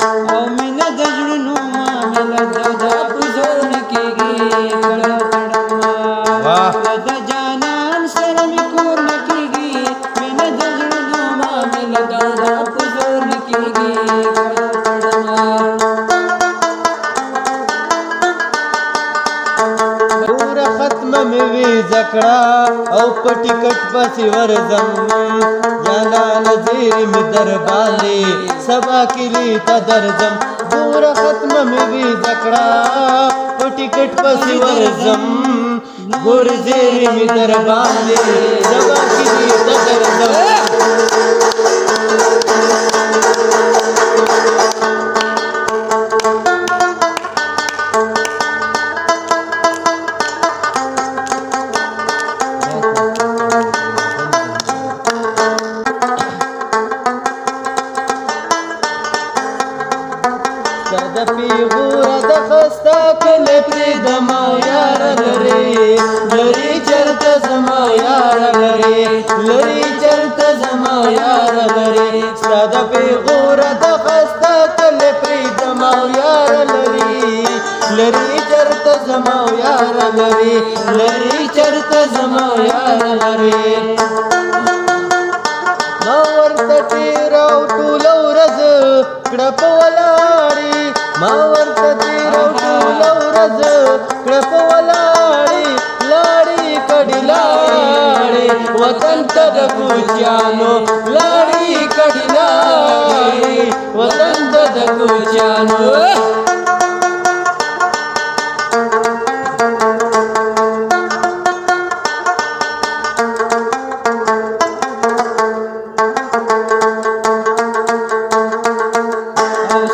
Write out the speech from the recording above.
او مینه د زړونو معامله د په زور کېږي کړه تړمه د جانان سره مې کور نه کېږي مینه د زړونو معامله د په زور کېږي کړه تړمه پوره ختمه مې ویزه کړه او په ټیکټ پسې ورځم جانانه زیرې مې در باندې سبا کلي ته درځم پوره ختمه مې ویزه کړه په ټیکټ پسې ورځم ګور زیرې مې در باندې سبا کلي ته درځم د پیغوره د خستا کله پرېږدمه یاره لرې لرې چېرته زما یاره لرې لرې چېرته زما یاره لرې ستا د پیغوره د خستا کله پرېږدمه یاره لرې لرې چېرته زما یاره لرې لرې چېرته زما یاره لرې ما ورته تېره او ټوله ورځ کړه په ولاړې ما ورته تېره او ټوله ورځ کړه په ولاړې لاړې کډې لاړې وطن ته د کوچیانو لاړې کډې لاړې وطن ته د کوچیانو او